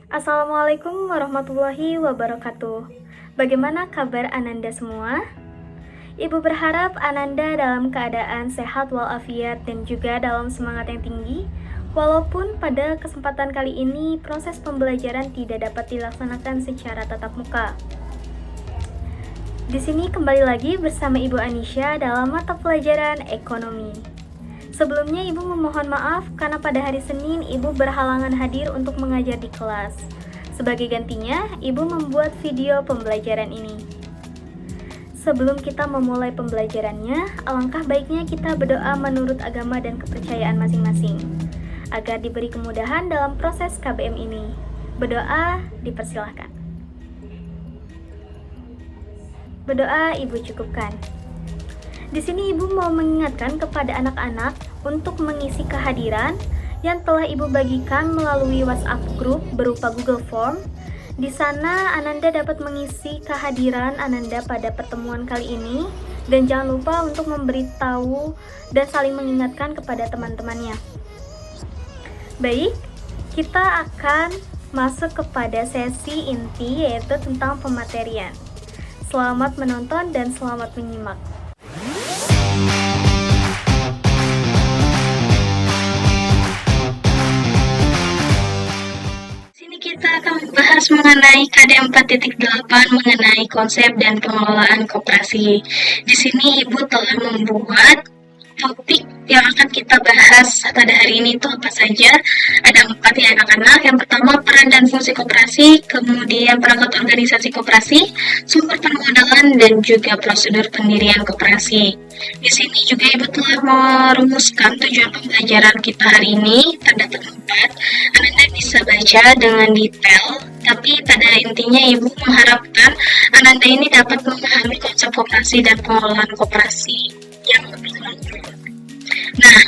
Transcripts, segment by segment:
Assalamualaikum warahmatullahi wabarakatuh. Bagaimana kabar Ananda semua? Ibu berharap Ananda dalam keadaan sehat walafiat dan juga dalam semangat yang tinggi. Walaupun pada kesempatan kali ini proses pembelajaran tidak dapat dilaksanakan secara tatap muka. Di sini kembali lagi bersama Ibu Anisha dalam mata pelajaran ekonomi. Sebelumnya Ibu memohon maaf karena pada hari Senin Ibu berhalangan hadir untuk mengajar di kelas. Sebagai gantinya, Ibu membuat video pembelajaran ini. Sebelum kita memulai pembelajarannya, alangkah baiknya kita berdoa menurut agama dan kepercayaan masing-masing, agar diberi kemudahan dalam proses KBM ini. Berdoa dipersilahkan. Berdoa Ibu cukupkan. Di sini Ibu mau mengingatkan kepada anak-anak untuk mengisi kehadiran yang telah Ibu bagikan melalui WhatsApp group berupa Google Form. Di sana Ananda dapat mengisi kehadiran Ananda pada pertemuan kali ini dan jangan lupa untuk memberitahu dan saling mengingatkan kepada teman-temannya. Baik, kita akan masuk kepada sesi inti yaitu tentang pematerian. Selamat menonton dan selamat menyimak. Kita akan membahas mengenai KD 4.8 mengenai konsep dan pengelolaan koperasi. Di sini Ibu telah membuat topik yang akan kita bahas pada hari ini itu apa saja. Ada 4 ya anak-anak. Yang pertama peran dan fungsi koperasi, kemudian perangkat organisasi koperasi, sumber permodalan, dan juga prosedur pendirian koperasi. Di sini juga Ibu telah merumuskan tujuan pembelajaran kita hari ini. Terdapat 4. Anda bisa baca dengan detail, tapi pada intinya Ibu mengharapkan Ananda ini dapat memahami konsep koperasi dan pengelolaan koperasi yang lebih lanjut. Nah,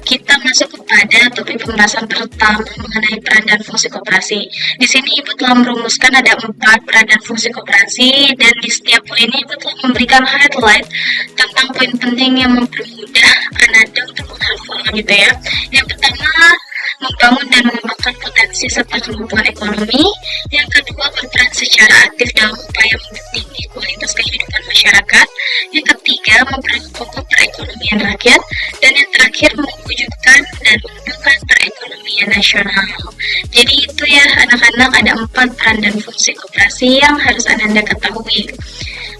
kita masuk kepada topik pembahasan pertama mengenai peran dan fungsi koperasi. Di sini Ibu telah merumuskan ada 4 peran dan fungsi koperasi, dan di setiap poin ini Ibu telah memberikan highlight tentang poin penting yang mempermudah Ananda untuk menghafal gitu ya. Yang pertama, membangun dan mengembangkan potensi serta kemampuan ekonomi. Yang kedua, berperan secara aktif dalam upaya mempertinggi kualitas kehidupan masyarakat. Yang ketiga, memperkokoh perekonomian rakyat. Dan yang terakhir, mewujudkan dan mendukung perekonomian nasional. Jadi itu ya anak-anak, ada 4 peran dan fungsi koperasi yang harus Anda ketahui.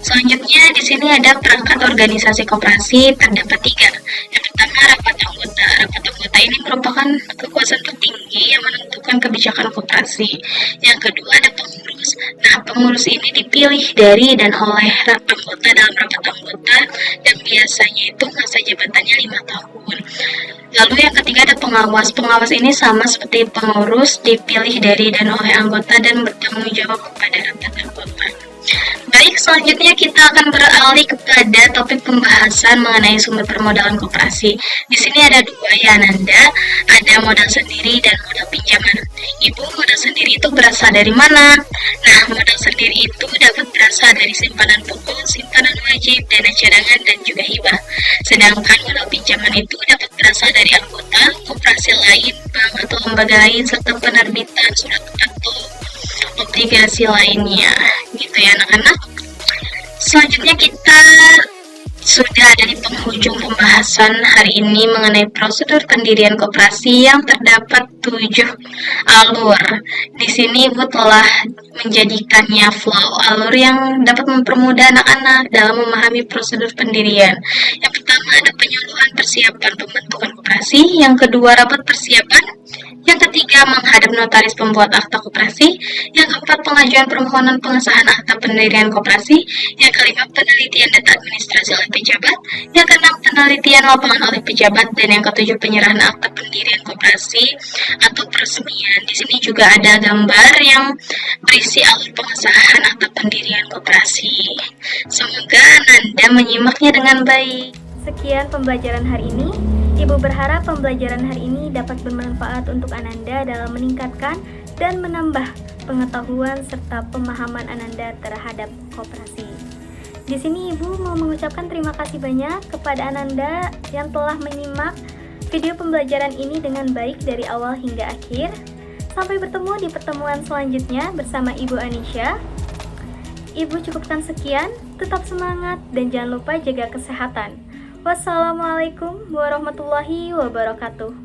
Selanjutnya di sini ada perangkat organisasi koperasi, terdapat 3. Yang pertama, rapat anggota. Rapat anggota ini merupakan kekuasaan tertinggi yang menentukan kebijakan koperasi. Yang kedua ada pengurus. Nah, pengurus ini dipilih dari dan oleh anggota dalam rapat anggota, dan biasanya itu masa jabatannya 5 tahun. Lalu yang ketiga ada pengawas. Pengawas ini sama seperti pengurus, dipilih dari dan oleh anggota dan bertanggung jawab kepada rapat anggota. Baik, selanjutnya kita akan beralih kepada topik pembahasan mengenai sumber permodalan koperasi. Di sini ada 2 ya Ananda, ada modal sendiri dan modal pinjaman. Ibu, modal sendiri itu berasal dari mana? Nah, modal sendiri itu dapat berasal dari simpanan pokok, simpanan wajib, dana cadangan, dan juga hibah. Sedangkan modal pinjaman itu dapat berasal dari anggota, koperasi lain, bank atau lembaga lain, serta penerbitan surat atau obligasi lainnya, gitu ya anak-anak. Selanjutnya kita sudah ada di penghujung pembahasan hari ini mengenai prosedur pendirian koperasi yang terdapat 7 alur. Di sini Ibu telah menjadikannya flow, alur yang dapat mempermudah anak-anak dalam memahami prosedur pendirian. Yang pertama ada penyuluhan persiapan pembentukan koperasi, yang kedua rapat persiapan, yang ketiga menghadap notaris pembuat akta koperasi, yang keempat pengajuan permohonan pengesahan akta pendirian koperasi, yang kelima penelitian data administrasi oleh pejabat, yang keenam penelitian lapangan oleh pejabat, dan yang ketujuh penyerahan akta pendirian koperasi atau peresmian. Di sini juga ada gambar yang berisi alur pengesahan akta pendirian koperasi. Semoga Anda menyimaknya dengan baik. Sekian pembelajaran hari ini. Ibu berharap pembelajaran hari ini dapat bermanfaat untuk Ananda dalam meningkatkan dan menambah pengetahuan serta pemahaman Ananda terhadap koperasi. Di sini Ibu mau mengucapkan terima kasih banyak kepada Ananda yang telah menyimak video pembelajaran ini dengan baik dari awal hingga akhir. Sampai bertemu di pertemuan selanjutnya bersama Ibu Anisha. Ibu cukupkan sekian, tetap semangat dan jangan lupa jaga kesehatan. Wassalamualaikum warahmatullahi wabarakatuh.